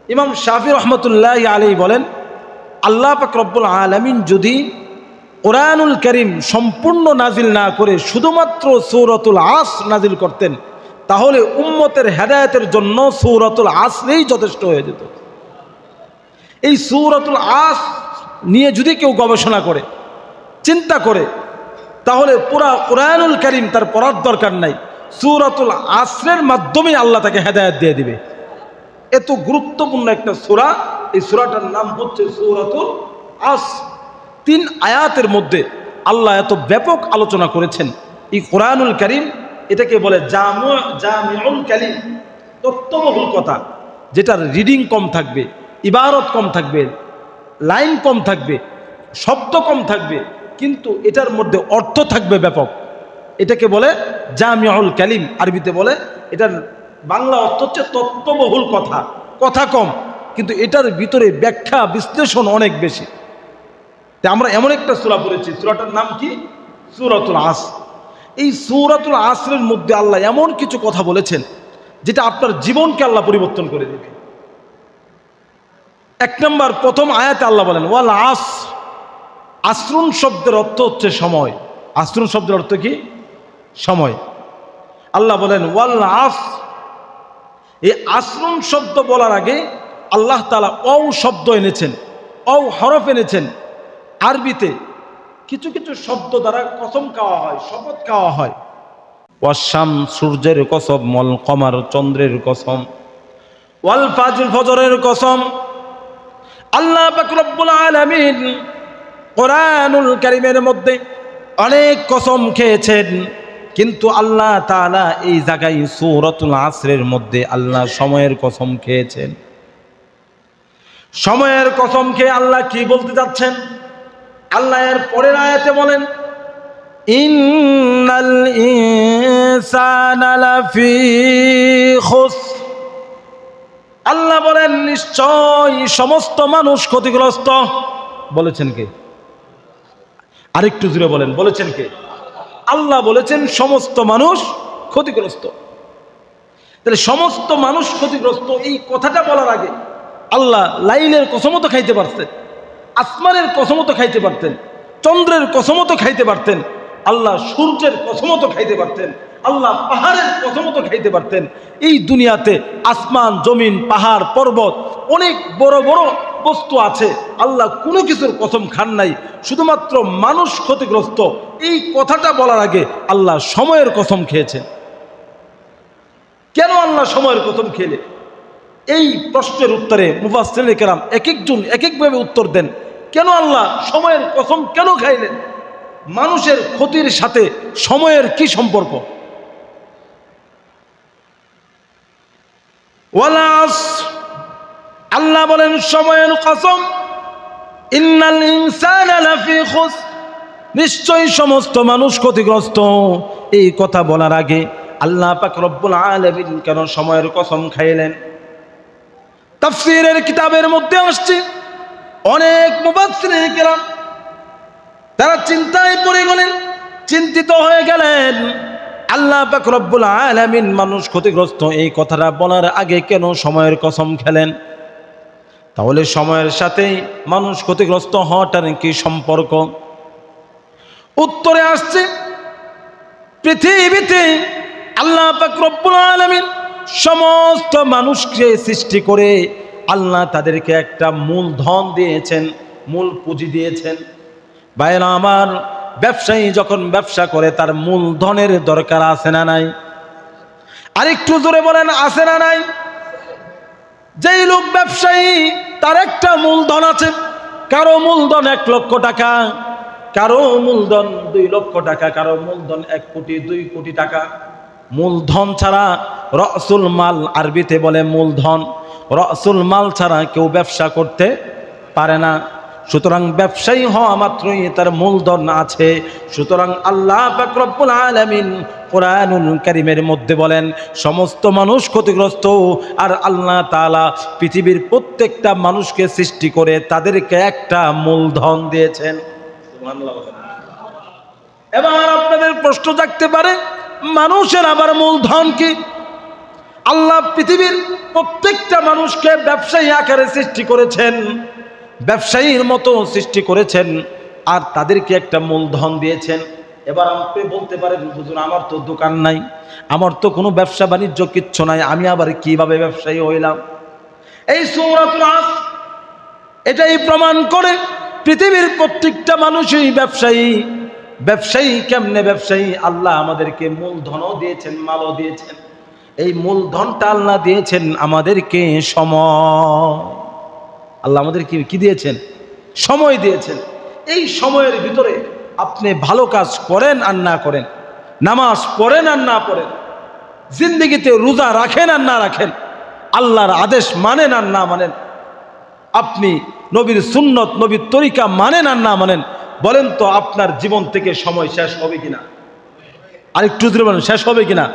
ইমাম শাফি রহমতুল্লাহ আলাইহি বলেন, আল্লাহ পাক রব্বুল আলামিন যদি কোরআনুল কারীম সম্পূর্ণ নাজিল না করে শুধুমাত্র সূরাতুল আসর নাজিল করতেন, তাহলে উম্মতের হেদায়েতের জন্য সূরাতুল আসরই যথেষ্ট হয়ে যেত। এই সূরাতুল আসর নিয়ে যদি কেউ গবেষণা করে, চিন্তা করে, তাহলে পুরা কোরআনুল কারীম তার পড়ার দরকার নাই। সূরাতুল আসরের মাধ্যমে আল্লাহ তাকে হেদায়েত দিয়ে দিবে। এত গুরুত্বপূর্ণ একটা সূরা, এই সূরাটার নাম হচ্ছে সূরাতুল আসর। 3 আয়াতের মধ্যে আল্লাহ এত ব্যাপক আলোচনা করেছেন। এই কোরআনুল কারীম এটাকে বলে জামিউল কালিম, তত্ত্ববহুল কথা, যেটার রিডিং কম থাকবে, ইবারত কম থাকবে, লাইন কম থাকবে, শব্দ কম থাকবে, কিন্তু এটার মধ্যে অর্থ থাকবে ব্যাপক। এটাকে বলে জামিউল কালিম, আরবিতে বলে। এটার বাংলা অর্থ হচ্ছে তত্ত্ববহুল কথা, কথা কম, কিন্তু এটার ভিতরে ব্যাখ্যা বিশ্লেষণ অনেক বেশি। তাই আমরা এমন একটা সূরা পড়েছি, সূরাটার নাম কি? সূরাতুল আসর। এই সূরাতুল আসরের মধ্যে আল্লাহ এমন কিছু কথা বলেছেন যেটা আপনার জীবনকে আল্লাহ পরিবর্তন করে দেবে। 1 নম্বর, প্রথম আয়াতে আল্লাহ বলেন ওয়াল আসর। আসরুন শব্দের অর্থ হচ্ছে সময়। আসরুন শব্দের অর্থ কি? সময়। আল্লাহ বলেন ওয়াল আসর। এই আসরুন শব্দ বলার আগে আল্লাহ তাআলা অও শব্দ এনেছেন, অও হরফ এনেছেন। আরবিতে কিছু কিছু শব্দ দ্বারা কসম খাওয়া হয়, শপথ খাওয়া হয়। ওয়াশাম, সূর্যের কসম, ওয়াল কমার, চন্দ্রের কসম, ওয়াল ফাজর, ফজরের কসম। আল্লাহ পাক রব্বুল আলামিন কোরআনুল কারীমের মধ্যে অনেক কসম খেয়েছেন, কিন্তু আল্লাহ তাআলা এই জায়গায় সূরাতুল আসরের মধ্যে আল্লাহ সময়ের কসম খেয়েছেন। সময়ের কসম খেয়ে আল্লাহ কি বলতে যাচ্ছেন? আল্লাহ এর পরের আয়াতে বলেন ইন্নাল ইনসানা লাফি খুসর। আল্লাহ বলেন নিশ্চয় সমস্ত মানুষ ক্ষতিগ্রস্ত। বলেছেন কে? আরেকটু জোরে বলেন, বলেছেন কে? আল্লাহ বলেছেন সমস্ত মানুষ ক্ষতিগ্রস্ত। তাহলে সমস্ত মানুষ ক্ষতিগ্রস্ত, এই কথাটা বলার আগে আল্লাহ লাইলের কসমও তো খাইতে পারতেন, আসমানের কসমও তো খাইতে পারতেন, চন্দ্রের কসমও তো খাইতে পারতেন, আল্লাহ সূর্যের কসমও তো খাইতে পারতেন, আল্লাহ পাহাড়ের কসমও তো খাইতে পারতেন। এই দুনিয়াতে আসমান, জমিন, পাহাড়, পর্বত, অনেক বড় বড় বস্তু আছে, আল্লাহ কোনো কিছুর কসম খান নাই, শুধুমাত্র মানুষ ক্ষতিগ্রস্ত। এই কথাটা বলার আগে আল্লাহ সময়ের কসম খেয়েছেন। কেন আল্লাহ সময়ের কসম খেলে? এই প্রশ্নের উত্তরে মুফাসসিরিনে কেরাম এক একজন এক একভাবে উত্তর দেন। কেন আল্লাহ সময়ের কসম কেন খাইলেন? মানুষের ক্ষতির সাথে সময়ের কি সম্পর্ক? ওয়াল আসর, আল্লাহ বলেন সময়ের কসম, ইন্নাল ইনসানা লাফি খুসর, নিশ্চয়ই সমস্ত মানুষ ক্ষতিগ্রস্ত। এই কথা বলার আগে আল্লাহ পাক রব্বুল আলামিন কেন সময়ের কসম খাইলেন? তাফসীরের কিতাবের মধ্যে আসছে, অনেক মুফাসসিরিনে কেরাম তারা চিন্তায় পড়ে গেলেন, চিন্তিত হয়ে গেলেন। আল্লাহ পাক রব্বুল আলামিন মানুষ ক্ষতিগ্রস্ত এই কথাটা বলার আগে কেন সময়ের কসম খেলেন? তাহলে সময়ের সাথে মানুষ ক্ষতিগ্রস্ত হওয়াটার কি সম্পর্ক? উত্তরে আসছে, পৃথিবীতে আল্লাহ পাক রব্বুল আলামিন সমস্ত মানুষকে সৃষ্টি করে আল্লাহ তাদেরকে একটা মূলধন দিয়েছেন, মূল পুঁজি দিয়েছেন। ভাইরা আমার, ব্যবসায়ী যখন ব্যবসা করে তার মূলধনের দরকার আছে না নাই? আরেকটু জোরে বলেন, আছে না নাই? যেই লোক ব্যবসায়ী তার একটা মূলধন আছে, কারো মূলধন 1 লক্ষ টাকা, কারো মূলধন 2 লক্ষ টাকা, কারো মূলধন 1 কোটি 2 কোটি টাকা। মূলধন ছাড়া রসুল মাল, আরবিতে বলে মূলধন, রসুল মাল ছাড়া কেউ ব্যবসা করতে পারে না। সুতরাং ব্যবসায়ী হওয়া মাত্রই তার মূলধন আছে। সুতরাং আল্লাহ পাক রব্বুল আলামিন কোরআনুল কারীমের মধ্যে বলেন সমস্ত মানুষ ক্ষতিগ্রস্ত, আর আল্লাহ তাআলা পৃথিবীর প্রত্যেকটা মানুষকে সৃষ্টি করে তাদেরকে একটা মূলধন দিয়েছেন। সুবহানাল্লাহ। এবার আপনাদের প্রশ্ন জাগতে পারে, মানুষের আবার মূলধন কি? আল্লাহ পৃথিবীর প্রত্যেকটা মানুষকে ব্যবসায়ী আকারে সৃষ্টি করেছেন, ব্যবসায়ীর মতো সৃষ্টি করেছেন, আর তাদেরকে একটা মূলধন দিয়েছেন। এবার আপনি বলতে পারেন, হুজুর আমার তো দোকান নাই, আমার তো কোনো ব্যবসা বাণিজ্য কিচ্ছু নাই, আমি আবার কিভাবে ব্যবসায়ী হইলাম? এই সূরাতুল আসর এটাই প্রমাণ করে পৃথিবীর প্রত্যেকটা মানুষই ব্যবসায়ী। ব্যবসায়ী কেমনে ব্যবসায়ী? আল্লাহ আমাদেরকে মূলধনও দিয়েছেন, মালও দিয়েছেন। এই মূলধনটা আল্লাহ দিয়েছেন আমাদেরকে সময়। আল্লাহ আমাদেরকে কি দিয়েছেন? সময় দিয়েছেন। এই সময়ের ভিতরে আপনি ভালো কাজ করেন আর না করেন, নামাজ পড়েন আর না পড়েন, জিন্দেগিতে রোজা রাখেন আর না রাখেন, আল্লাহর আদেশ মানেন আর না মানেন, আপনি নবীর সুন্নত নবীর তরিকা মানেন আর না মানেন, বলেন তো আপনার জীবন থেকে সময় শেষ হবে কিনা? আরেকটু জোরে বলেন, শেষ হবে কিনা?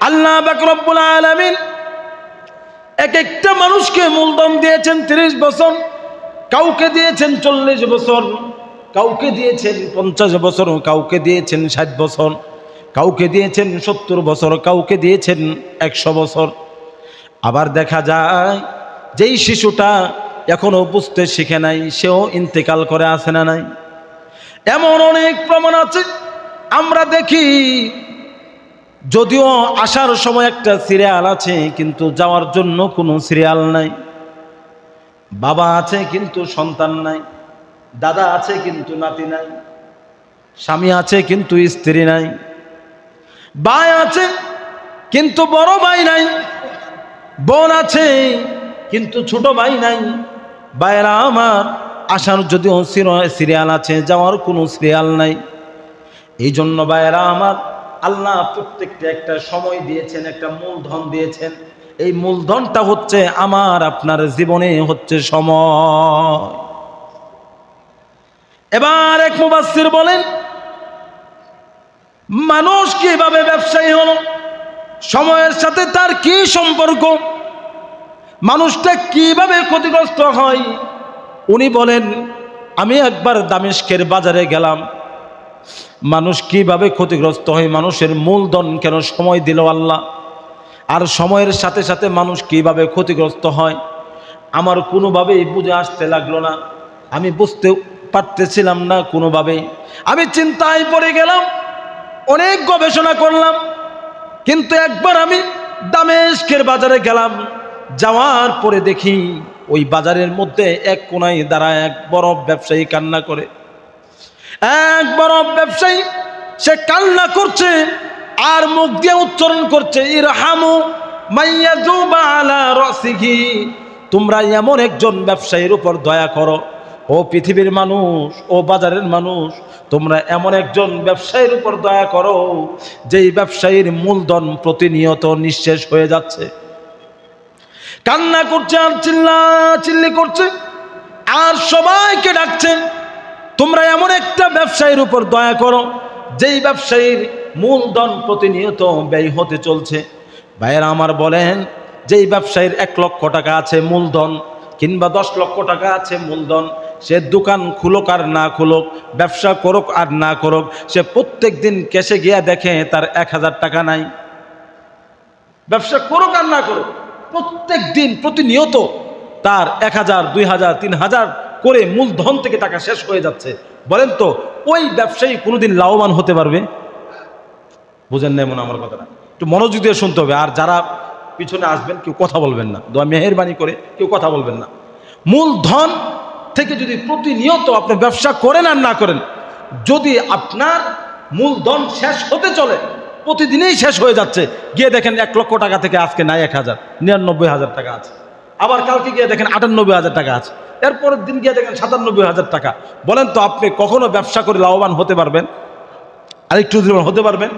আল্লাহ পাক রব্বুল আলামিন এক একটা মানুষকে মূলধন দিয়েছেন 30 বছর, কাউকে দিয়েছেন 40 বছর, কাউকে দিয়েছেন 50 বছর, কাউকে দিয়েছেন 60 বছর, কাউকে দিয়েছেন 70 বছর, কাউকে দিয়েছেন 100 বছর। আবার দেখা যায় যেই শিশুটা এখনো বুঝতে শিখে নাই, সেও ইন্তেকাল করে, আছে না নাই? এমন অনেক প্রমাণ আছে আমরা দেখি। যদিও আসার সময় একটা সিরিয়াল আছে, কিন্তু যাওয়ার জন্য কোনো সিরিয়াল নাই। বাবা আছে কিন্তু সন্তান নাই, দাদা আছে কিন্তু নাতি নাই, স্বামী আছে কিন্তু স্ত্রী নাই, ভাই আছে কিন্তু বড় ভাই নাই, বোন আছে কিন্তু ছোট ভাই নাই। ভাইরা আমার, আসার যদিও সিরিয়াল আছে, যাওয়ার কোনো সিরিয়াল নাই। এই জন্য ভাইরা আমার, আল্লাহ প্রত্যেকটা একটা সময় দিয়েছেন, একটা মূলধন দিয়েছেন। এই মূলধনটা হচ্ছে আমার আপনার জীবনে হচ্ছে সময়। এবার এক মুফাসসির বলেন, মানুষ কিভাবে ব্যবসায়ী হলো, সময়ের সাথে তার কি সম্পর্ক, মানুষটা কিভাবে ক্ষতিগ্রস্ত হয়? উনি বলেন, আমি একবার দামেস্কের বাজারে গেলাম, মানুষ কিভাবে ক্ষতিগ্রস্ত হয়, মানুষের মূলধন কেন সময় দিল আল্লাহ, আর সময়ের সাথে সাথে মানুষ কিভাবে ক্ষতিগ্রস্ত হয়, আমার কোনোভাবেই বুঝে আসতে লাগলো না। আমি বুঝতে পারতেছিলাম না কোনোভাবেই। আমি চিন্তায় পড়ে গেলাম, অনেক গবেষণা করলাম, কিন্তু একবার আমি দামেস্কের বাজারে গেলাম, যাওয়ার পরে দেখি ওই বাজারের মধ্যে এক কোনায় দাঁড়ায় এক বড় ব্যবসায়ী কান্না করে। এক বড় ব্যবসায়ী, সে কান্না করছে আর মুখ দিয়ে উচ্চারণ করছে, ইরহামু মাইয়াজুবা আলা রাসিহি, তোমরা এমন একজন ব্যবসায়ীর উপর দয়া করো। ও পৃথিবীর মানুষ, ও বাজারের মানুষ, তোমরা এমন একজন ব্যবসায়ীর উপর দয়া করো যেই ব্যবসায়ীর মূলধন প্রতিনিয়ত নিঃশেষ হয়ে যাচ্ছে। কান্না করছে আর চিল্লাচিল্লি করছে আর সবাইকে ডাকছে, তোমরা এমন একটা ব্যবসায়ীর উপর দয়া করো যেই ব্যবসায়ীর মূলধন প্রতিনিয়ত ব্যয় হতে চলছে। ভাইয়েরা আমার, বলেন, যেই ব্যবসায়ীর 1 লক্ষ টাকা আছে মূলধন, কিংবা 10 লক্ষ টাকা আছে মূলধন, সে দোকান খুলুক আর না খুলুক, ব্যবসা করুক আর না করুক, সে প্রত্যেক দিন ক্যাশে গিয়া দেখে তার 1000 টাকা নাই। ব্যবসা করুক আর না করুক, প্রত্যেক দিন প্রতিনিয়ত তার 1000, 2000, 3000 করে মূলধন থেকে টাকা শেষ হয়ে যাচ্ছে। বলেন তো ওই ব্যবসায়ী কোনোদিন লাভবান হতে পারবে? বুঝেন না এমন আমার কথাটা? একটু মনোযোগ দিয়ে শুনতে হবে। আর যারা পিছনে আসবেন কেউ কথা বলবেন না, দোয়া মেহেরবানি করে কেউ কথা বলবেন না। মূলধন থেকে যদি প্রতিনিয়ত আপনি ব্যবসা করেন আর না করেন, যদি আপনার মূলধন শেষ হতে চলে, প্রতিদিনই শেষ হয়ে যাচ্ছে, গিয়ে দেখেন 1 লক্ষ টাকা থেকে আজকে নাই 1000, 99,000 টাকা আছে। আবার কালকে গিয়ে দেখেন 98,000 টাকা আছে, এরপরের দিন গিয়ে দেখেন 97,000 টাকা। বলেন তো আপনি কখনো ব্যবসা করে লাভবান হতে পারবেন? আরেকটু হতে পারবেন?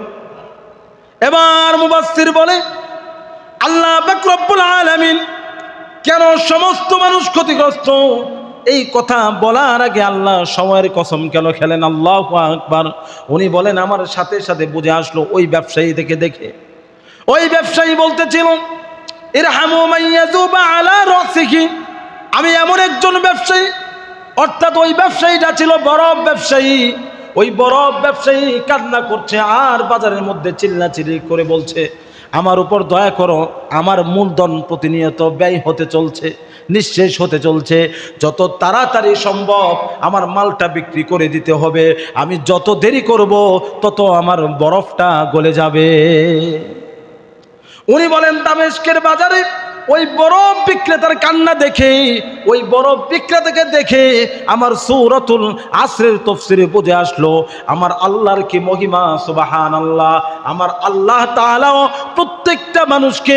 এবার মুফাসসির বলে, আল্লাহ পাক রব্বুল আলামিন কেন সমস্ত মানুষ ক্ষতিগ্রস্ত, এই কথা বলার আগে আল্লাহ সময়ের কসম কেন খেলেন? আল্লাহু আকবার। উনি বলেন, আমার সাথে সাথে বুঝে আসলো ওই ব্যবসায়ী দেখে ওই ব্যবসায়ী বলতেছিল, ইরহামু মাইয়াজুবা আলা রাসিহি, আমি এমন একজন ব্যবসায়ী, অর্থাৎ ওই ব্যবসায়ীটা ছিল বড় ব্যবসায়ী। ওই বড় ব্যবসায়ী কান্না করছে আর বাজারের মধ্যে চিল্লাচিল্লি করে বলছে, আমার উপর দয়া করো, আমার মূলধন প্রতিনিয়ত ব্যয় হতে চলছে, নিঃশেষ হতে চলছে, যত তাড়াতাড়ি সম্ভব আমার মালটা বিক্রি করে দিতে হবে, আমি যত দেরি করব তত আমার বরফটা গলে যাবে। উনি বলেন দামেস্কের বাজারে ওই বরফ বিক্রেতার কান্না দেখে, ওই বরফ বিক্রেতাকে দেখে আমার সূরাতুল আসরের তাফসীরে বুঝে আসলো আমার আল্লাহর কি মহিমা, সুবহানাল্লাহ। আমার আল্লাহ তাআলা প্রত্যেকটা মানুষকে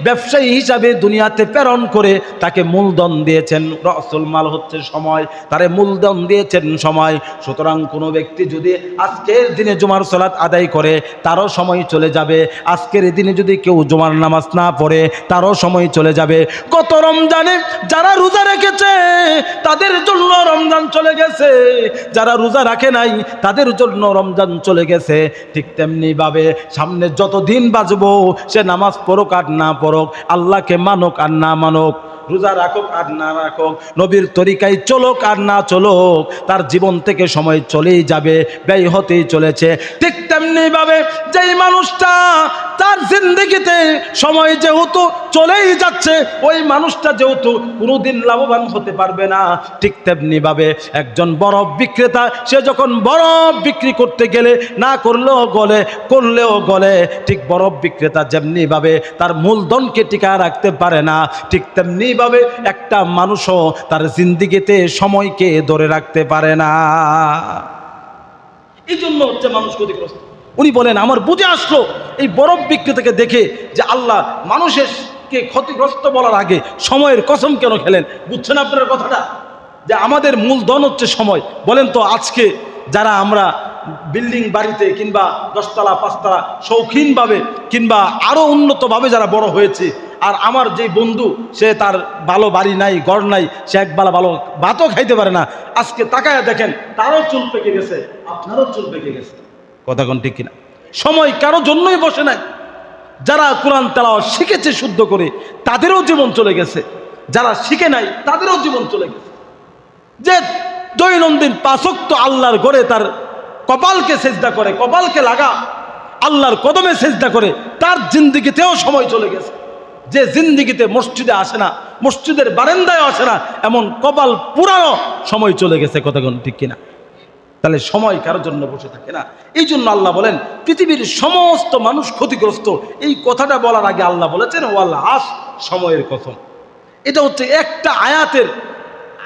ব্যবসায়ী হিসাবে দুনিয়াতে প্রেরণ করে তাকে মূলধন দিয়েছেন, রাসূল মাল হচ্ছে সময়, তারে মূলধন দিয়েছেন সময়। সুতরাং কোনো ব্যক্তি যদি আজকের দিনে জুমার সালাত আদায় করে তারও সময় চলে যাবে, আজকের দিনে যদি কেউ জুমার নামাজ না পড়ে তারও সময় চলে যাবে। কত রমজানে যারা রোজা রেখেছে তাদের জন্য রমজান চলে গেছে, যারা রোজা রাখে নাই তাদের জন্য রমজান চলে গেছে। ঠিক তেমনি ভাবে সামনে যত দিন বাঁচবো সে নামাজ পড়ুক আর না পড়ুক, আল্লাহকে মানুক আর না মানুক, রোজা রাখুক আর না রাখুক, নবীর তরিকায় চলুক আর না চলুক, তার জীবন থেকে সময় চলেই যাবে, ব্যয় হতেই চলেছে। ঠিক তেমনি ভাবে যেই মানুষটা তার জিন্দেগিতে সময় যেহেতু চলেই যাচ্ছে, ওই মানুষটা যেহেতু কোনোদিন লাভবান হতে পারবে না। ঠিক তেমনি ভাবে একজন বরফ বিক্রেতা সে যখন বরফ বিক্রি করতে গেলে না করলেও গলে, করলেও গলে, ঠিক বরফ বিক্রেতা যেমনি ভাবে তার মূলধনকে টিকা রাখতে পারে না, ঠিক তেমনি ভাবে একটা মানুষও তার জিন্দেগিতে সময়কে ধরে রাখতে পারে না। এই জন্য হচ্ছে মানুষ ক্ষতিগ্রস্ত। উনি বলেন আমার বুঝে আসলো এই বরফ বিক্রেতাকে দেখে যে আল্লাহ মানুষকে ক্ষতিগ্রস্ত বলার আগে সময়ের কসম কেন খেলেন। বুঝছেন আপনার কথাটা, যে আমাদের মূলধন হচ্ছে সময়। বলেন তো আজকে যারা আমরা বিল্ডিং বাড়িতে কিংবা 10 তলা 5 তলা শৌখিনভাবে কিংবা আরও উন্নতভাবে যারা বড় হয়েছে, আর আমার যে বন্ধু সে তার ভালো বাড়ি নাই, ঘর নাই, সে একবেলা ভালো ভাতও খাইতে পারে না, আজকে তাকায় দেখেন তারও চুল পেকে গেছে, আপনারও চুল পেকে গেছে। কথা কোন ঠিক কিনা? সময় কারো জন্যই বসে নাই। যারা কোরআন তেলাওয়াত শিখেছে শুদ্ধ করে তাদেরও জীবন চলে গেছে, যারা শিখে নাই তাদেরও জীবন চলে গেছে। যে দৈনন্দিন 5 ওয়াক্ত আল্লাহর ঘরে তার কপালকে সেজদা করে, কপালকে লাগা আল্লাহর কদমে সেজদা করে, তার জিন্দেগিতেও সময় চলে গেছে। যে জিন্দেগিতে মসজিদে আসে না, মসজিদের বারান্দায় আসে না, এমন কপাল পুরানো সময় চলে গেছে। কথা কোন ঠিক কিনা? তাহলে সময় কারোর জন্য বসে থাকে না। এই জন্য আল্লাহ বলেন পৃথিবীর সমস্ত মানুষ ক্ষতিগ্রস্ত। এই কথাটা বলার আগে আল্লাহ বলেছেন ওয়াল আস, সময়ের কসম। এটা হচ্ছে একটা আয়াতের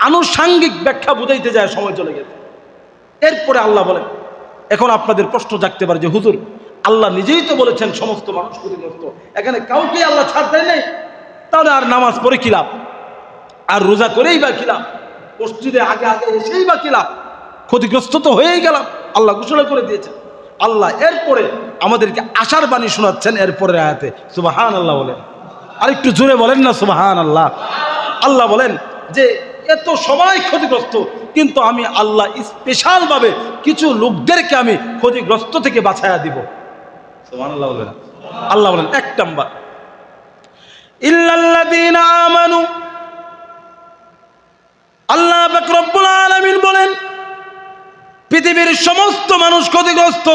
আনুষাঙ্গিক ব্যাখ্যা বুঝাইতে যায় সময় চলে গেছে। এরপরে আল্লাহ বলেন, এখন আপনাদের প্রশ্ন জাগতে পারে যে হুজুর আল্লাহ নিজেই তো বলেছেন সমস্ত মানুষ ক্ষতিগ্রস্ত, এখানে কাউকে আল্লাহ ছাড় দেয় নাই, তাহলে আর নামাজ পড়ে কি লাভ, আর রোজা করেই বা কি লাভ, মসজিদে আগে আগে এসেই বা কি লাভ, ক্ষতিগ্রস্ত তো হয়েই গেলাম। আল্লাহ ঘোষণা করে দিয়েছেন। আল্লাহ এরপরে আমাদেরকে আশার বাণী শোনাচ্ছেন এরপরের আয়াতে। সুবহানাল্লাহ বলেন, আর একটু জোরে বলেন না সুবহানাল্লাহ। আল্লাহ বলেন যে এত সবাই ক্ষতিগ্রস্ত, কিন্তু আমি আল্লাহ স্পেশালভাবে কিছু লোকদেরকে আমি ক্ষতিগ্রস্ত থেকে বাঁচায়া দিব। সুবহানাল্লাহ বলেন। আল্লাহ বলেন 1 নাম্বার ইল্লাল্লাযীনা আমানু। আল্লাহ পাক রব্বুল আলামিন বলেন পৃথিবীর সমস্ত মানুষ ক্ষতিগ্রস্ত,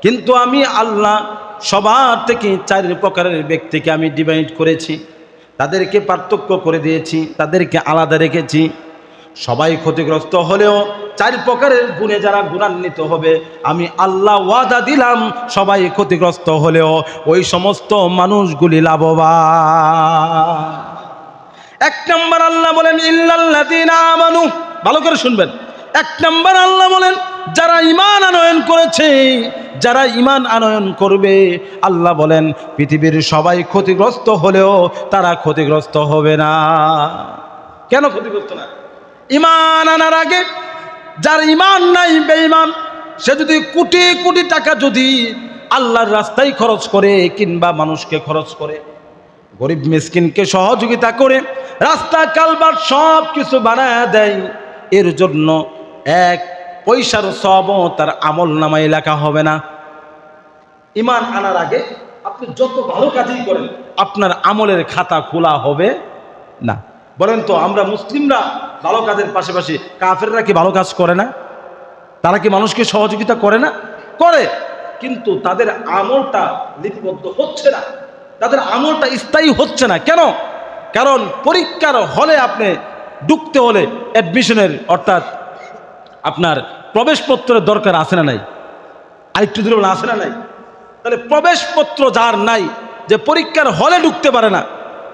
কিন্তু আমি আল্লাহ সবার থেকে 4 প্রকারের ব্যক্তিকে আমি ডিভাইড করেছি, তাদেরকে পার্থক্য করে দিয়েছি, তাদেরকে আলাদা রেখেছি। সবাই ক্ষতিগ্রস্ত হলেও 4 প্রকারের গুণে যারা গুণান্বিত হবে, আমি আল্লাহ ওয়াদা দিলাম সবাই ক্ষতিগ্রস্ত হলেও ওই সমস্ত মানুষগুলি লাভবান। 1 নম্বর আল্লাহ বলেন ইল্লাল্লাযীনা আমানু। ভালো করে শুনবেন। 1 নম্বর আল্লাহ বলেন যারা ঈমান আনয়ন করেছে, যারা ঈমান আনয়ন করবে, আল্লাহ বলেন পৃথিবীর সবাই ক্ষতিগ্রস্ত হলেও তারা ক্ষতিগ্রস্ত হবে না। কেন ক্ষতিগ্রস্ত না? ঈমান আনার আগে যার ঈমান নাই, বেঈমান, সে যদি কোটি কোটি টাকা যদি আল্লাহর রাস্তায় খরচ করে কিংবা মানুষকে খরচ করে, গরিব মিসকিনকে সহযোগিতা করে, রাস্তা কালভার্ট সব কিছু বানায় দেয়, এর জন্য 1 পয়সার সওয়াবও তার আমল নামায় লেখা হবে না। ঈমান আনার আগে আপনি যত ভালো কাজই করেন আপনার আমলের খাতা খোলা হবে না। বলেন তো আমরা মুসলিমরা ভালো কাজের পাশাপাশি কাফেররা কি ভালো কাজ করে না? তারা কি মানুষকে সহযোগিতা করে না? করে, কিন্তু তাদের আমলটা লিপিবদ্ধ হচ্ছে না, তাদের আমলটা স্থায়ী হচ্ছে না। কেন? কারণ পরীক্ষার হলে আপনি ঢুকতে হলে অ্যাডমিশনের অর্থাৎ আপনার প্রবেশপত্রের দরকার আছে না নাই? আরেকটু দূরে আছে না নাই? তাহলে প্রবেশপত্র যার নাই, যে পরীক্ষার হলে ঢুকতে পারে না,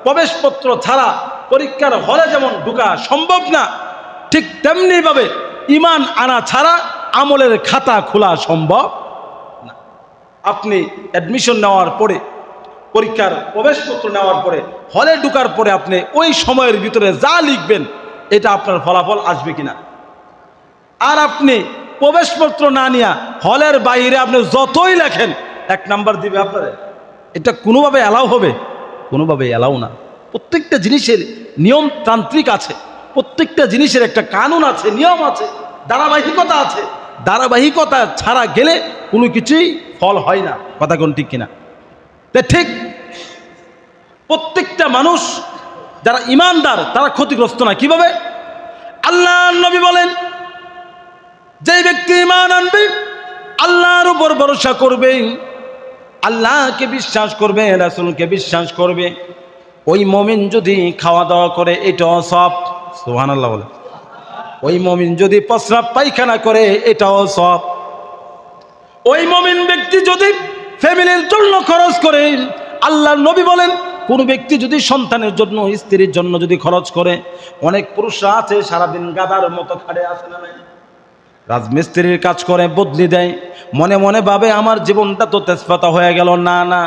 প্রবেশপত্র ছাড়া পরীক্ষার হলে যেমন ঢোকা সম্ভব না, ঠিক তেমনিভাবে ঈমান আনা ছাড়া আমলের খাতা খোলা সম্ভব না। আপনি অ্যাডমিশন নেওয়ার পরে, পরীক্ষার প্রবেশপত্র নেওয়ার পরে, হলে ঢোকার পরে আপনি ওই সময়ের ভিতরে যা লিখবেন এটা আপনার ফলাফল আসবে কিনা। আর আপনি প্রবেশপত্র না নিয়ে হলের বাইরে আপনি যতই লেখেন 1 নাম্বার দিবে আপনারে। এটা কোনোভাবে অ্যালাউ হবে? কোনোভাবে অ্যালাউ না। প্রত্যেকটা জিনিসের নিয়মতান্ত্রিক আছে, প্রত্যেকটা জিনিসের একটা কানুন আছে, নিয়ম আছে, ধারাবাহিকতা আছে। ধারাবাহিকতা ছাড়া গেলে কোনো কিছুই ফল হয় না। কথা কোন ঠিক কিনা? তাই ঠিক প্রত্যেকটা মানুষ যারা ইমানদার তারা ক্ষতিগ্রস্ত না। কিভাবে? আল্লাহর নবী বলেন, যে ব্যক্তি ঈমান আনবে, আল্লাহর উপর ভরসা করবে, আল্লাহকে বিশ্বাস করবে, রাসূলকে বিশ্বাস করবে, ওই মুমিন যদি খাওয়া দাওয়া করে এটাও সওয়াব। সুবহানাল্লাহ বলে। ওই মুমিন যদি প্রস্রাব পায়খানা করে এটাও সওয়াব। ওই মুমিন ব্যক্তি যদি ফ্যামিলির জন্য খরচ করে, আল্লাহর নবী বলেন, কোন ব্যক্তি যদি সন্তানের জন্য, স্ত্রীর জন্য যদি খরচ করে, অনেক পুরুষরা আছে সারাদিন গাদার মতো খাড়ে আছে না নাই, রাজমিস্ত্রির কাজ করে, বদলি দেয়, মনে মনে ভাবে আমার জীবনটা তো তেজপাতা হয়ে গেল। না না,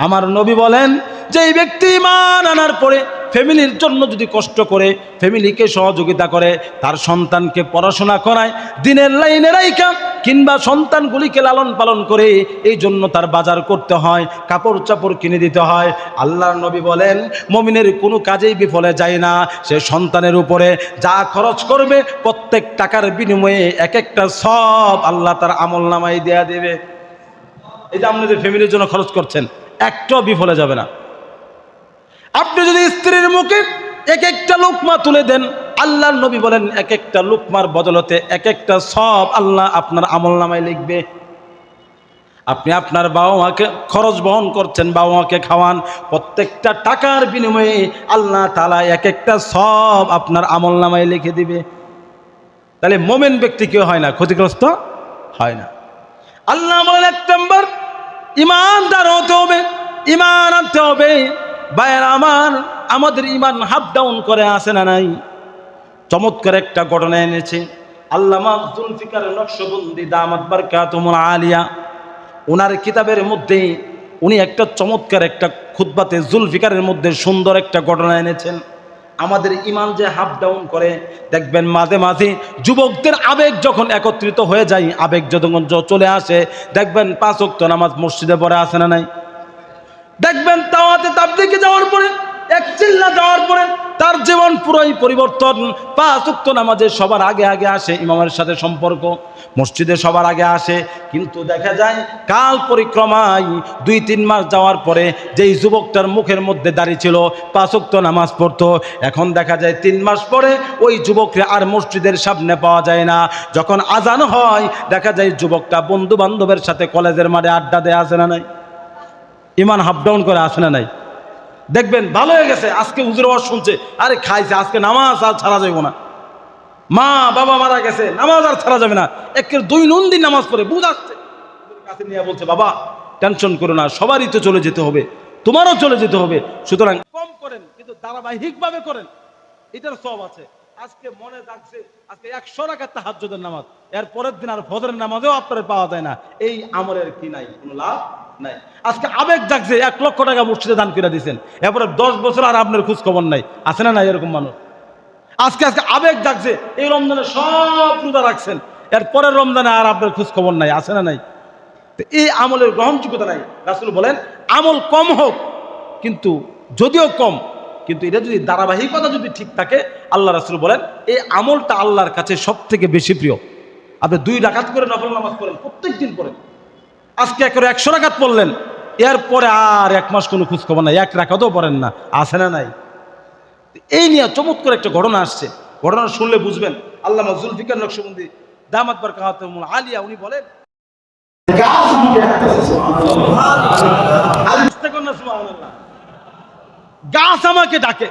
আমার নবী বলেন যে এই ব্যক্তি ঈমান আনার পরে ফ্যামিলির জন্য যদি কষ্ট করে, ফ্যামিলিকে সহযোগিতা করে, তার সন্তানকে পড়াশোনা করায়, দিনের লাইনে রাইখা কিংবা সন্তানগুলিকে লালন পালন করে, এই জন্য তার বাজার করতে হয়, কাপড় চাপড় কিনে দিতে হয়, আল্লাহর নবী বলেন মুমিনের কোনো কাজেই বিফলে যায় না। সে সন্তানের উপরে যা খরচ করবে প্রত্যেক টাকার বিনিময়ে এক একটা সওয়াব আল্লাহ তার আমল নামায় দেয়া দেবে। এই যে আপনি যে ফ্যামিলির জন্য খরচ করছেন, একটাও বিফলে যাবে না। আপনি যদি স্ত্রীর মুখে এক একটা লুকমা তুলে দেন, আল্লাহর নবী বলেন এক একটা লুকমার বদলতে এক একটা সওয়াব আল্লাহ আপনার আমল নামায় লিখবে। আপনি আপনার বাবা মাকে খরচ বহন করছেন, বাবা মাকে খাওয়ান, প্রত্যেকটা টাকার বিনিময়ে আল্লাহ তাআলা এক একটা সওয়াব আপনার আমল নামায় লিখে দিবে। তাহলে মুমিন ব্যক্তি কেউ হয় না, ক্ষতিগ্রস্ত হয় না। আল্লাহ বলেন 1 নম্বর ঈমানদার হতে হবে, ঈমান আনতে হবে। ভাইয়েরা আমার, আমাদের ঈমান হাফ ডাউন করে আসে না নাই? চমৎকার একটা ঘটনা এনেছে আল্লামা জুলফিকার নকশবন্দি দামাত বারকাতুহুল আলিয়া। ওনার কিতাবের মধ্যে উনি একটা চমৎকার একটা খুতবাতে জুলফিকারের মধ্যে সুন্দর একটা ঘটনা এনেছেন। আমাদের ঈমান যে হাফ ডাউন করে, দেখবেন মাঝে মাঝে যুবকদের আবেগ যখন একত্রিত হয়ে যায়, আবেগ যখন চলে আসে, দেখবেন 5 ওয়াক্ত নামাজ মসজিদে পড়ে আসে না নাই? দেখবেন দাওয়াতে তাবলীগে যাওয়ার পরে, এক চিল্লা যাওয়ার পরে তার জীবন পুরোই পরিবর্তন। 5 ওয়াক্ত নামাজে সবার আগে আগে আসে, ইমামের সাথে সম্পর্ক, মসজিদে সবার আগে আসে। কিন্তু দেখা যায় কাল পরিক্রমায় 2-3 মাস যাওয়ার পরে যেই যুবকটার মুখের মধ্যে দাড়ি ছিল, 5 ওয়াক্ত নামাজ পড়তো, এখন দেখা যায় 3 মাস পরে ওই যুবকরা আর মসজিদের সামনে পাওয়া যায় না। যখন আজান হয় দেখা যায় যুবকটা বন্ধু বান্ধবের সাথে কলেজের মাঠে আড্ডা দেয়া আছে না নাই? ঈমান হাফ ডাউন করে আসে না নাই? দেখবেন ভালো হয়ে গেছে, আজকে হুজুর ওয়াজ শুনছে, আরে খাইছে, আজকে নামাজ আর ছাড়া যাবে না, মা বাবা মারা গেছে, নামাজ আর ছাড়া যাবে না, একের দৈনন্দিন নামাজ পড়ে বুঝাচ্ছে, কাছে নিয়ে বলছে বাবা টেনশন করো না, সবারই তো চলে যেতে হবে, তোমারও চলে যেতে হবে, সুতরাং কম করেন কিন্তু ধারাবাহিকভাবে করেন, এটার সওয়াব আছে। আজকে মনে রাখছে আজকে 100 রাকাত তাহাজ্জুদের নামাজ, এর পরের দিন আর ফজরের নামাজেও আপনার পাওয়া যায় না, এই আমলের কি নাই? কোনো লাভ নাই। আজকে আবেগ জাগছে, 1 লক্ষ টাকা মসজিদে দান করে দিয়েছেন, এরপরে 10 বছর আর আপনার খোঁজ খবর নাই, আছে না নাই এরকম মানুষ? আজকে আবেগ জাগছে, এই রমজানে সব রোজা রাখছেন, এর পরের রমজানে আর আপনার খোঁজ খবর নাই, আছে না নাই? তো এই আমলের গ্রহণযোগ্যতা নাই। রাসূল বলেন আমল কম হোক, কিন্তু যদিও কম, কিন্তু এটা যদি ধারাবাহিকতা যদি ঠিক থাকে, আল্লাহ রাসূল বলেন এই আমলটা আল্লাহর কাছে সব থেকে বেশি প্রিয়। আপনি 2 রাকাত করে নফল নামাজ পড়েন, প্রত্যেক দিন পড়েন, আজকে করে 100 রাকাত পড়লেন, এরপরে আর 1 মাস কোনো খোঁজ খবর নাই, 1 রাকাতও পড়েন না, আছে না নাই? এই নিয়ে চমৎকার একটা ঘটনা আসছে, ঘটনা শুনলে বুঝবেন। আল্লামা জুলফিকার নকশবন্দি দামাত বারকাতুহুল আলিয়া উনি বলেন গাছ আমাকে ডাকতেছে, সুবহানাল্লাহ। গাছ আমাকে ডাকে,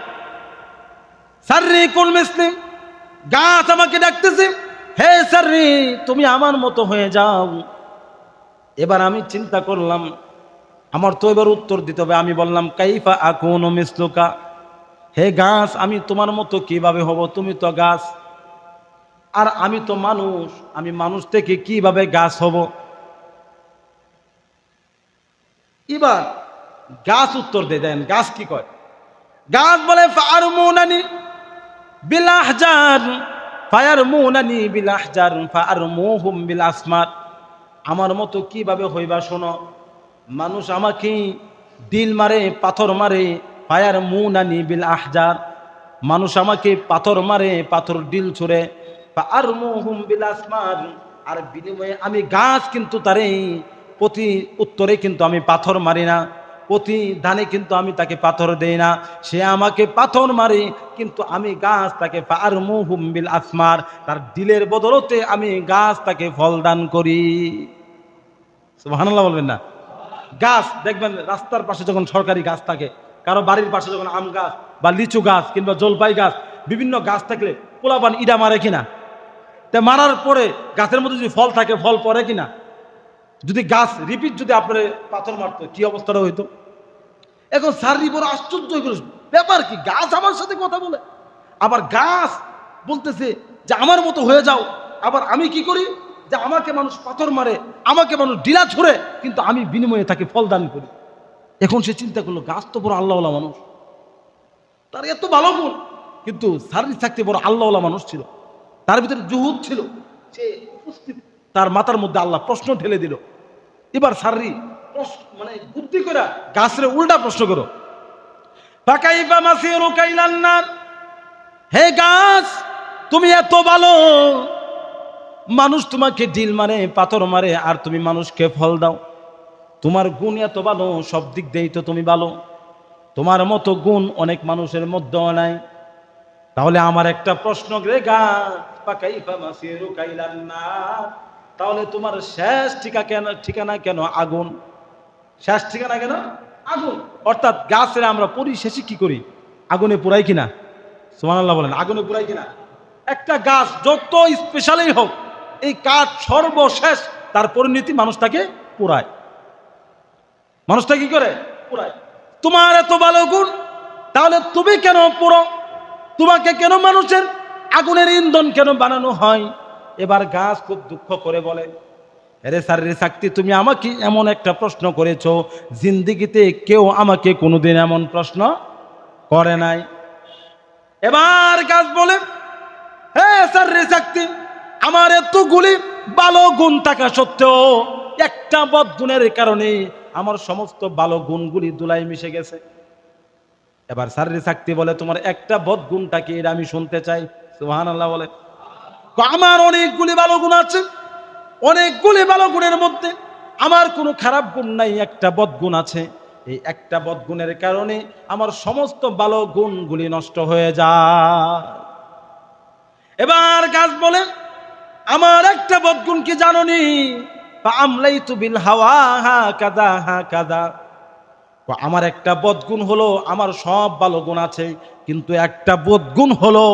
সাররি কুল মিসলি, গাছ আমাকে ডাকতেছে, হে সাররি তুমি আমার মতো হয়ে যাও। এবার আমি চিন্তা করলাম, আমার তো এবার উত্তর দিতে হবে। আমি বললাম কাইফা আকুনু মিসলুকা, হে গাছ আমি তোমার মতো কিভাবে হব, তুমি তো গাছ আর আমি তো মানুষ, আমি মানুষ থেকে কিভাবে গাছ হব। এবার গাছ উত্তর দেন, গাছ কি কয়? গাছ বলে ফারমুনানি বিল আহজার, ফায়ারমুনানি বিল আহজার ফারমুহুম বিল আসমার। আমার মতো কিভাবে হইবা শোনো, মানুষ আমাকে ডিল মারে, পাথর মারে, ফায়ারমুনানি বিল আহজার, মানুষ আমাকে পাথর মারে, পাথর ডিল ছুড়ে, ফারমুহুম বিল আসমার, আর বিনিময়ে আমি গাছ কিন্তু তারে প্রতি উত্তরে কিন্তু আমি পাথর মারি না, প্রতি ধানে কিন্তু আমি তাকে পাথর দেই না, সে আমাকে পাথর মারে কিন্তু আমি গাছ তাকে ফারমুহুম বিল আসমার, তার দিলের বদলতে আমি গাছ তাকে ফল দান করি। সুবহানাল্লাহ বলবেন না? গাছ দেখবেন রাস্তার পাশে যখন সরকারি গাছ থাকে, কারো বাড়ির পাশে যখন আম গাছ বা লিচু গাছ কিংবা জলপাই গাছ, বিভিন্ন গাছ থাকলে পোলাপান ইডা মারে কিনা, তা মারার পরে গাছের মধ্যে যদি ফল থাকে ফল পড়ে কিনা, যদি গাছ রিপিট যদি আপনার পাথর মারতো কি অবস্থাটা হইতো। এখন সারি বড় আশ্চর্য হয়ে গেল, ব্যাপার কি, গাছ আমার সাথে কথা বলে, আবার গাছ বলতেছে যে আমার মতো হয়ে যাও, আবার আমি কি করি যে আমাকে মানুষ পাথর মারে, আমাকে মানুষ ডিলা ছড়ে, কিন্তু আমি বিনিময়ে তাকে ফল দান করি। এখন সে চিন্তা করলো গাছ তো বড় আল্লাহওয়ালা মানুষ, তার এত ভালো গুণ, কিন্তু সারি থাকতে বড় আল্লাহওয়ালা মানুষ ছিল, তার ভিতরে জুহুদ ছিল, সে উপস্থিত, তার মাথার মধ্যে আল্লাহ প্রশ্ন ঢেলে দিল। এবার সারি মানে বুদ্ধি করে গাছের উল্টা প্রশ্ন করো, ফাকাইফা মাসিরুকা ইলান নার, হে গাছ তুমি এত ভালো, মানুষ তোমাকে ডিল মারে, পাথর মারে, আর তুমি মানুষকে ফল দাও, তোমার গুণ এত ভালো, সব দিক দিয়েই তো তুমি ভালো, তোমার মতো গুণ অনেক মানুষের মধ্যেও নাই। তাহলে আমার একটা প্রশ্ন রে গাছ, ফাকাইফা মাসিরুকা ইলান নার, তাহলে তোমার শেষ ঠিকানা কেন আগুন? শেষ ঠিকানা কেন আগুন? অর্থাৎ গাছের আমরা পরিশেষে কি করি, আগুনে পুরাই কিনা? সুবহানাল্লাহ বলেন, আগুনে পুরাই কিনা? একটা গাছ যত স্পেশালই হোক, এই কাঠ সর্বশেষ তার পরিণতি মানুষটাকে পুরায়, মানুষটা কি করে পুরায়। তোমার এত ভালো গুণ, তাহলে তুমি কেন পুরো, তোমাকে কেন মানুষের আগুনের ইন্ধন কেন বানানো হয়? এবার গাছ খুব দুঃখ করে বলে, আরে সারি শক্তি, তুমি আমাকে এমন একটা প্রশ্ন করেছো, জিন্দিগিতে কেউ আমাকে কোনোদিন এমন প্রশ্ন করে নাই। এবার গাছ বলে, হে সারি শক্তি, আমার এতগুলি ভালো গুণ থাকা সত্ত্বেও একটা বদগুণের কারণে আমার সমস্ত ভালো গুণগুলি ধুলায় মিশে গেছে। এবার সারি শক্তি বলে, তোমার একটা বদগুণটা কি, এটা আমি শুনতে চাই। সুবহানাল্লাহ বলে, আমার অনেকগুলি ভালো গুণ আছে, অনেকগুলি ভালো গুণের মধ্যে আমার কোনো খারাপ গুণ নাই, একটা বদগুণ আছে, এই একটা বদগুণের কারণে আমার সমস্ত ভালো গুণগুলি নষ্ট হয়ে যায়। এবার গাছ বলে, আমার একটা বদগুণ কি জানোনি? আমলাইতু বিল হাওয়া হা কাদা হা কাদা, আমার একটা বদগুণ হলো, আমার সব ভালো গুণ আছে, কিন্তু একটা বদগুণ হলো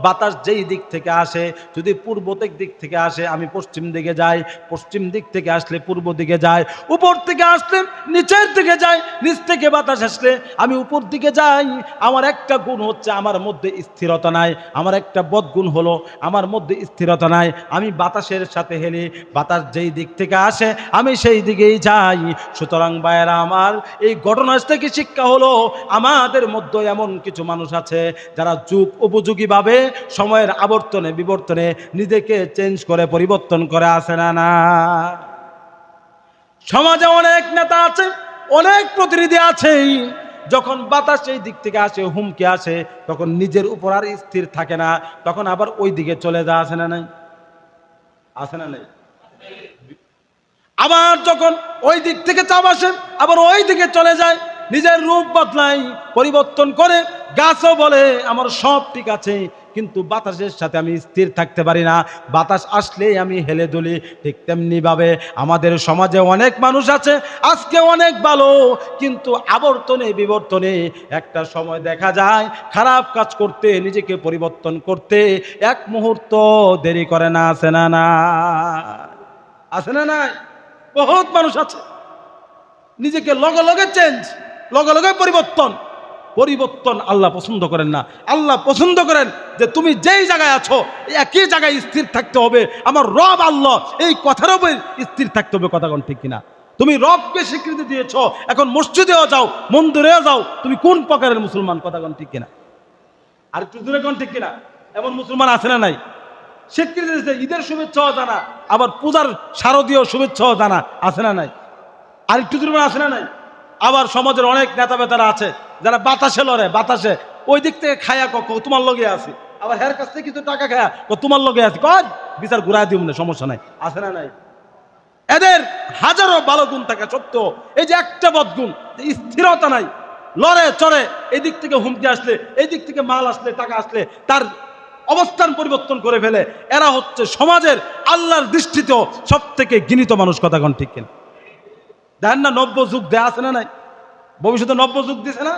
বাতাস যেই দিক থেকে আসে, যদি পূর্ব দিক থেকে আসে আমি পশ্চিম দিকে যাই, পশ্চিম দিক থেকে আসলে পূর্ব দিকে যাই, উপর থেকে আসলে নিচের দিকে যাই, নিচ থেকে বাতাস আসলে আমি উপর দিকে যাই। আমার একটা গুণ হচ্ছে আমার মধ্যে স্থিরতা নাই, আমার একটা বদগুণ হলো আমার মধ্যে স্থিরতা নাই, আমি বাতাসের সাথে হেলি, বাতাস যেই দিক থেকে আসে আমি সেই দিকেই যাই। সুতরাং ভাইয়েরা আমার, এই ঘটনা থেকে শিক্ষা হলো আমাদের মধ্যে এমন কিছু মানুষ আছে যারা যুগ উপযোগীভাবে সময়ের আবর্তনে বিবর্তনে নিজেকে চেঞ্জ করে পরিবর্তন করে, আসে না? না, সমাজে অনেক নেতা আছে, অনেক প্রতিনিধি আছে, যখন বাতাস এই দিক থেকে আসে, হুমকি আসে, তখন নিজের উপর আর স্থির থাকে না, তখন আবার ওই দিকে চলে যায়, আসে না নাই? আসে না নাই? আবার যখন ওই দিক থেকে চাপ আসে, আবার ওই দিকে চলে যায়, নিজের রূপ বদলায়, পরিবর্তন করে গাছও বলে আমার সব ঠিক আছে, কিন্তু বাতাসের সাথে আমি স্থির থাকতে পারি না, বাতাস আসলেই আমি হেলে দুলি। ঠিক তেমনি ভাবে আমাদের সমাজে অনেক মানুষ আছে আজকে অনেক ভালো, কিন্তু আবর্তনে বিবর্তনে একটা সময় দেখা যায় খারাপ কাজ করতে, নিজেকে পরিবর্তন করতে এক মুহূর্ত দেরি করে না। আছে না না? আছে না নাই? বহুত মানুষ আছে নিজেকে লগে লগে চেঞ্জ, লগে লগে পরিবর্তন। পরিবর্তন আল্লাহ পছন্দ করেন না। আল্লাহ পছন্দ করেন যে তুমি যেই জায়গায় আছো একই জায়গায় স্থির থাকতে হবে। আমার রব আল্লাহ, এই কথার উপর স্থির থাকতে হবে। কথা কোন ঠিক কিনা? তুমি রবকে স্বীকৃতি দিয়েছো, এখন মসজিদেও যাও, মন্দিরেও যাও, তুমি কোন প্রকারের মুসলমান? কথা কোন ঠিক কিনা? আর একটু দূরে কোন ঠিক কিনা? এমন মুসলমান আছে না নাই? স্বীকৃতি দিয়েছে, ঈদের শুভেচ্ছাও জানা, আবার পূজার শারদীয় শুভেচ্ছাও জানা। আছে না নাই? আর একটু দূরে আছে না নাই? আবার সমাজের অনেক নেতা বেতারা আছে যারা বাতাসে লড়ে, বাতাসে ওই দিক থেকে খায়া তোমার লগে আছে, আবার হের কাছ থেকে কিছু টাকা খায়া তোমার লগে আছে, কয় বিচার ঘুরাই দিব না, সমস্যা নাই। আছে না নাই? এদের হাজারো ভালো গুণ থাকা সত্ত্বেও এই যে একটা বদগুণ, স্থিরতা নাই, লড়ে চড়ে, এই দিক থেকে হুমকি আসলে, এই দিক থেকে মাল আসলে, টাকা আসলে তার অবস্থান পরিবর্তন করে ফেলে। এরা হচ্ছে সমাজের আল্লাহর দৃষ্টিতেও সব থেকে ঘৃণিত মানুষ। কথা কোন ঠিক কিনা? দেখেন না, নব্য যুগ দেয়া আছে না নাই? ভবিষ্যতে নব্য যুগ দিছে না,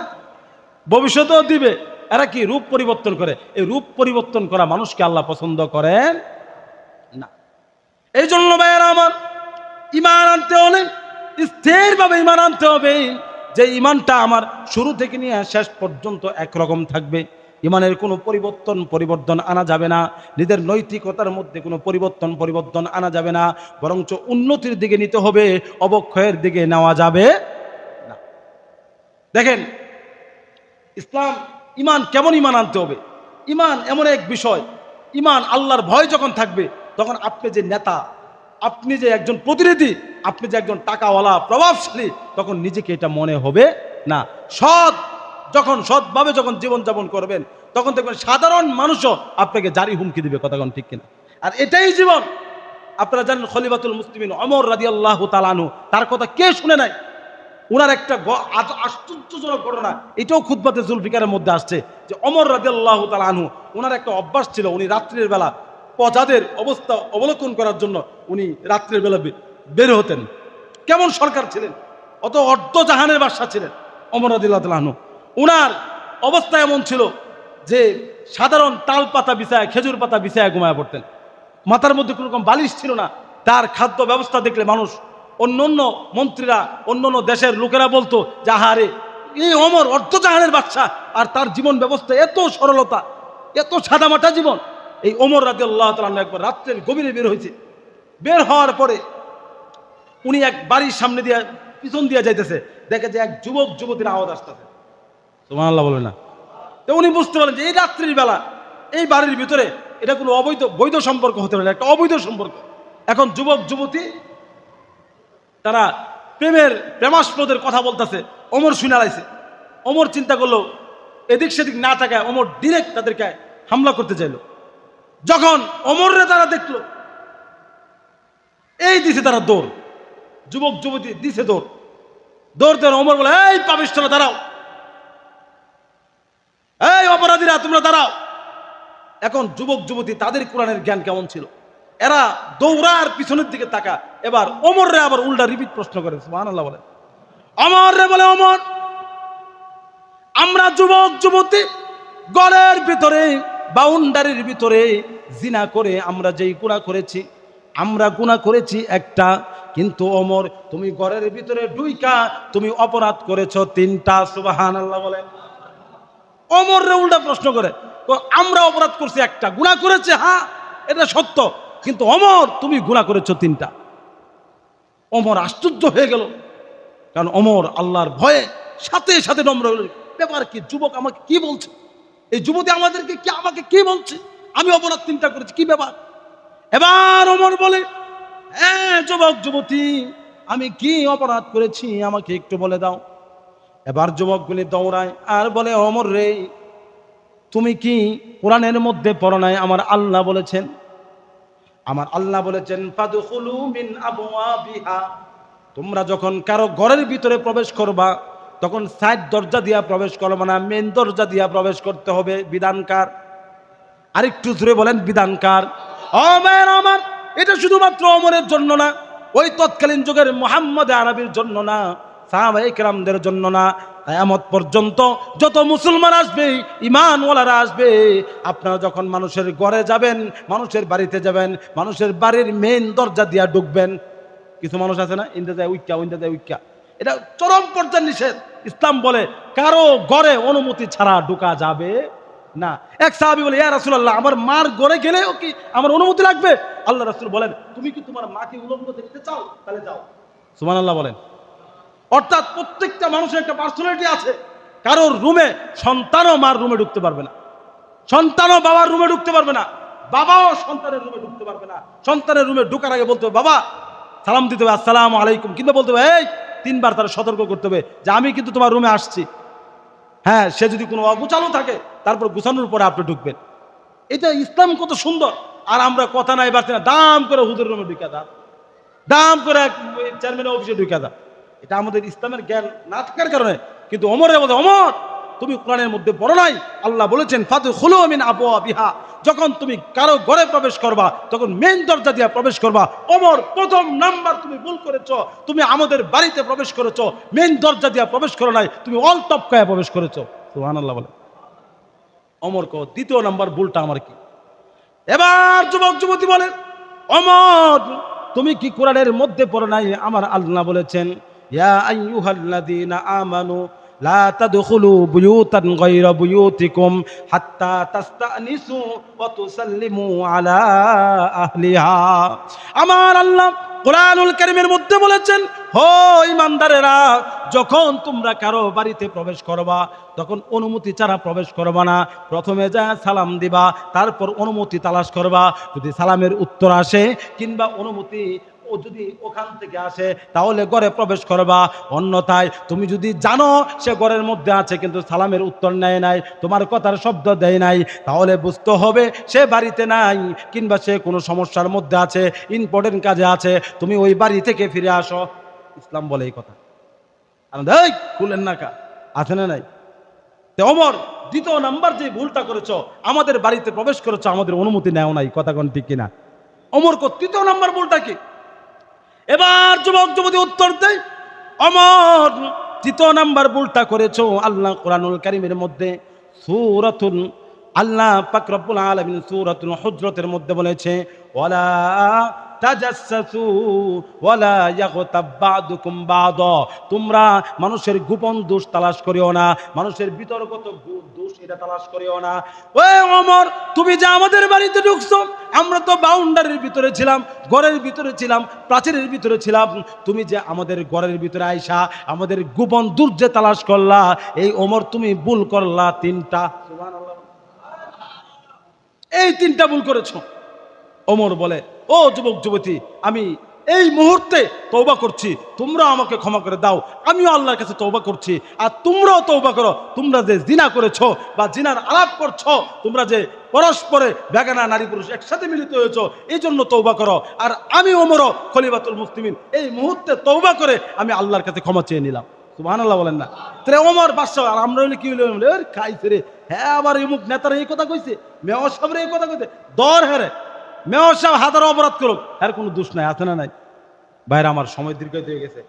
ভবিষ্যতেও দিবে। এরা কি রূপ পরিবর্তন করে? এই রূপ পরিবর্তন করা মানুষকে আল্লাহ পছন্দ করেন না। এই জন্য ভাইয়েরা আমার, ইমান আনতে হলে স্থিরভাবে ইমান আনতে হবে যে ইমানটা আমার শুরু থেকে নিয়ে শেষ পর্যন্ত একরকম থাকবে। ইমানের কোনো পরিবর্তন আনা যাবে না। নিজের নৈতিকতার মধ্যে কোনো পরিবর্তন আনা যাবে না, বরঞ্চ উন্নতির দিকে নিতে হবে, অবক্ষয়ের দিকে নেওয়া যাবে না। দেখেন ইসলাম, ইমান কেমন ইমান আনতে হবে? ইমান এমন এক বিষয়, ইমান আল্লাহর ভয় যখন থাকবে, তখন আপনি যে নেতা, আপনি যে একজন প্রতিনিধি, আপনি যে একজন টাকাওয়ালা প্রভাবশালী, তখন নিজেকে এটা মনে হবে না। সৎভাবে যখন জীবনযাপন করবেন, তখন দেখবেন সাধারণ মানুষও আপনাকে জারি হুমকি দিবে। কথা কোন ঠিক কিনা? আর এটাই জীবন। আপনারা জানেন খলিফাতুল মুসলিমিন ওমর রাদিয়াল্লাহু তাআলা আনহু, তার কথা কে শুনে নাই? উনার একটা আশ্চর্যজনক ঘটনা, এটাও খুতবাতে জুলফিকারের মধ্যে আসছে, যে ওমর রাদিয়াল্লাহু তাআলা আনহু, উনার একটা অভ্যাস ছিল, উনি রাত্রির বেলা প্রজাদের অবস্থা অবলোকন করার জন্য উনি রাত্রের বেলা বের হতেন। কেমন সরকার ছিলেন, অত অর্ধজাহানের বাদশা ছিলেন ওমর রাদিয়াল্লাহু তাআলা আনহু। উনার অবস্থা এমন ছিল যে সাধারণ তাল পাতা বিছায়, খেজুর পাতা বিছায় ঘুমায় পড়তেন। মাথার মধ্যে কোনো রকম বালিশ ছিল না। তার খাদ্য ব্যবস্থা দেখলে মানুষ, অন্য মন্ত্রীরা, অন্য দেশের লোকেরা বলতো যে আহারে, এই ওমর অর্ধজাহানের বাদশা, আর তার জীবন ব্যবস্থা এত সরলতা, এত সাদামাটা জীবন। এই ওমর রাদিয়াল্লাহু তাআলা আনহু একবার রাত্রের গভীরে বের হয়েছে। বের হওয়ার পরে উনি এক বাড়ির সামনে দিয়ে, পিছন দিয়ে যাইতেছে, দেখে যে এক যুবক যুবতীর আওয়াজ আসতেছে। সুবহানাল্লাহ বলবে না? তো উনি বুঝতে পারেন যে এই রাত্রির বেলা এই বাড়ির ভিতরে এটা কোনো বৈধ সম্পর্ক হতে পারে, একটা অবৈধ সম্পর্ক। এখন যুবক যুবতী তারা প্রেমাস্পদের কথা বলতেছে, ওমর শুনে লাইছে। ওমর চিন্তা করলো, এদিক সেদিক না থাকায় ওমর ডিরেক্ট তাদেরকে হামলা করতে চাইল। যখন ওমররে তারা দেখলো, এই দিছে তারা দৌড়, যুবক যুবতী দিছে দৌড়। ওমর বলে, এই পাপিষ্ঠরা দাঁড়াও, এই অপরাধীরা তোমরা দাঁড়াও। এখন যুবক যুবতী, তাদের কোরআনের জ্ঞান কেমন ছিল, এরা দৌড়ার পিছনের দিকে তাকা। এবার ওমর রে আবার উল্টা রিপিট প্রশ্ন করে। সুবহানাল্লাহ বলে। ওমর রে বলে, ওমর, আমরা যুবক যুবতী গড়ের ভিতরে, বাউন্ডারির ভিতরে জিনা করে আমরা যেই গুনাহ করেছি, আমরা গুনাহ করেছি একটা, কিন্তু ওমর তুমি গড়ের ভিতরে ঢুইকা তুমি অপরাধ করেছো 3টা। সুবহানাল্লাহ বলে। ওমর রে উল্টা প্রশ্ন করে, আমরা অপরাধ করছি একটা, গুনাহ করেছে, হ্যাঁ এটা সত্য, কিন্তু ওমর তুমি গুনাহ করেছো 3টা। ওমর আশ্চর্য হয়ে গেল, কারণ ওমর আল্লাহর ভয়ে সাথে সাথে নম্র হল। ব্যাপার কি, যুবক আমাকে কি বলছে, এই যুবতী আমাকে কি বলছে, আমি অপরাধ 3টা করেছি, কি ব্যাপার? এবার ওমর বলে, হ্যাঁ যুবক যুবতী, আমি কি অপরাধ করেছি আমাকে একটু বলে দাও। এবার যুবকগুলি দৌড়ায় আর বলে, ওমর রে, তুমি কি কোরআনের মধ্যে পড়ো নাই আমার আল্লাহ বলেছেন, ফাদখুলু মিন আবওয়াবিহা, তোমরা যখন কারো ঘরের ভিতরে প্রবেশ করবা, তখন সাইড দরজা দিয়া প্রবেশ করবো না, মেন দরজা দিয়া প্রবেশ করতে হবে। বিধানকার, আরেকটু জোরে বলেন বিধানকার। আমার এটা শুধুমাত্র ওমরের জন্য না, ওই তৎকালীন যুগের মুহাম্মদ আরবির জন্য না, সাহাবায়ে কেরামদের জন্য না, কিয়ামত পর্যন্ত যত মুসলমান আসবে, ঈমানওয়ালারা আসবে, আপনারা যখন মানুষের ঘরে যাবেন, মানুষের বাড়িতে যাবেন, মানুষের বাড়ির মেইন দরজা দিয়া ঢুকবেন। কিছু মানুষ আছে না, ইন্দা যায় উইক্কা, ইন্দা যায় উইক্কা, এটা চরম পর্যায়ে নিষেধ। ইসলাম বলে কারো ঘরে অনুমতি ছাড়া ঢোকা যাবে না। এক সাহাবী বলে, ইয়া রাসূলুল্লাহ, আমার মার ঘরে গেলেও কি আমার অনুমতি লাগবে? আল্লাহ রাসূল বলেন, তুমি কি তোমার মাকে উলঙ্গ দেখতে চাও? তাহলে যাও। সুবহানাল্লাহ বলেন। অর্থাৎ প্রত্যেকটা মানুষের একটা পার্সোনালিটি আছে। কারোর রুমে সন্তানও মার রুমে ঢুকতে পারবে না, সন্তানও বাবার রুমে ঢুকতে পারবে না, বাবাও সন্তানের রুমে ঢুকতে পারবে না। সন্তানের রুমে ঢুকার আগে বলতে হবে বাবা, সালাম দিতে হবে আসসালামু আলাইকুম, কিন্তু বলতে হবে এই, তিনবার তার সতর্ক করতে হবে যে আমি কিন্তু তোমার রুমে আসছি। হ্যাঁ, সে যদি কোনো অগুছালো থাকে তারপর গুছানোর পরে আপনি ঢুকবেন। এটা ইসলাম কত সুন্দর। আর আমরা কথা নাই বাড়ছি না, দাম করে হুজুর রুমে ঢুকে দাও, দাম করে চেয়ারম্যানের অফিসে ঢুকে দাও। এটা আমাদের ইসলামের জ্ঞান না থাকার কারণে। কিন্তু ওমরের মধ্যে, ওমর তুমি কোরআনের মধ্যে পড়ো নাই, আল্লাহ বলেছেন ফাদখুলু মিন আবওয়াবিহা, যখন তুমি কারো ঘরে প্রবেশ করবা তখন মেইন দরজা দিয়ে প্রবেশ করবা। ওমর, প্রথম নাম্বার তুমি ভুল করেছো, তুমি আমাদের বাড়িতে প্রবেশ করেছো, মেইন দরজা দিয়ে প্রবেশ করো নাই, তুমি অল টপকায় প্রবেশ করেছো। সুবহানাল্লাহ বলে। ওমর কো দ্বিতীয় নাম্বার ভুলটা আমার কি? এবার যুবক যুবতী বলেন, ওমর তুমি কি কোরআনের মধ্যে পড়ো নাই আমার আল্লাহ বলেছেন ইয়া আইয়ুহাল্লাযীনা আমানু লা তাদখুলু বুয়ুতান গায়রা বুয়ুতিকুম হাত্তা তাস্তানিসু ওয়া তুসাল্লিমু আলা আহলিহা। আমার আল্লাহ কোরআনুল কারীমের মধ্যে বলেছেন, হো ঈমানদারেরা, যখন তোমরা কারো বাড়িতে প্রবেশ করবা তখন অনুমতি ছাড়া প্রবেশ করবা না। প্রথমে যা সালাম দিবা, তারপর অনুমতি তালাশ করবা। যদি সালামের উত্তর আসে কিংবা অনুমতি ও যদি ওখান থেকে আসে তাহলে ঘরে প্রবেশ করবা। অন্যথায় তুমি যদি জানো সে ঘরের মধ্যে আছে কিন্তু সালামের উত্তর নেয় নাই, তোমার কথার শব্দ দেয় নাই, তাহলে বুঝতে হবে সে বাড়িতে নাই কিংবা সে কোনো সমস্যার মধ্যে আছে, ইম্পর্টেন্ট কাজে আছে, তুমি ওই বাড়ি থেকে ফিরে আসো। ইসলাম বলে এই কথা। খুলেন না কা, আছে না নাই? ওমর দ্বিতীয় নাম্বার যে ভুলটা করেছো, আমাদের বাড়িতে প্রবেশ করেছো, আমাদের অনুমতি নেও নাই। কথা কোন ঠিক কিনা? ওমর কো তৃতীয় নাম্বার ভুলটা কি? এবার যুবক যুবতী উত্তর দেয়, ওমর তৃতীয় নাম্বার ভুলটা করেছো। আল্লাহ কোরআনুল কারীমের মধ্যে সূরাতুল আল্লাহ পাক রব্বুল আলামিন সূরাতুল হুজরাতের মধ্যে বলেছে, ওয়ালা তাজাসসু ওয়ালা ইয়াগতাব বা'দুকুম বা'দা, তোমরা মানুষের গোপন দোষ তালাশ করিও না, মানুষের বিতর্কত দোষ এটা তালাশ করিও না। ওই ওমর, তুমি যে আমাদের বাড়িতে ঢুকছো, আমরা তো বাউন্ডারির ভিতরে ছিলাম, ঘরের ভিতরে ছিলাম, প্রাচীরের ভিতরে ছিলাম, তুমি যে আমাদের ঘরের ভিতরে আইসা আমাদের গোপন দোষ যে তালাশ করলা, এই ওমর তুমি ভুল করলা তিনটা। সুবহানাল্লাহ। এই তিনটা ভুল করেছো। ওমর বলে, ও যুবক যুবতী, আমি এই মুহূর্তে তওবা করছি, তোমরা আমাকে ক্ষমা করে দাও, আমিও আল্লাহর কাছে তওবা করছি, আর তোমরাও তওবা করো। তোমরা যে জিনা করেছো বা জিনার আলাপ করছো, তোমরা যে পরস্পরে বেগানা নারী পুরুষ একসাথে মিলিত হয়েছো, এই জন্য তওবা করো। আর আমি ওমরও খলিফাতুল মুসলিমিন এই মুহূর্তে তওবা করে আমি আল্লাহর কাছে ক্ষমা চেয়ে নিলাম। সুবহানাল্লাহ বলেন না? তাহলে ওমর বাদশা, আর আমরা হলে কি হলো, খাইছে রে, হ্যাঁ আবার এই মুখ নেতারা এই কথা কইছে, মেয়র সাহেবরা এই কথা কইছে, দর হেরে মেয়র সাহেব হাজারো অপরাধ করুক, এর কোনো দোষ নাই, আছে না নাই? বাইরে আমার সময় দীর্ঘায়িত হয়ে গেছে।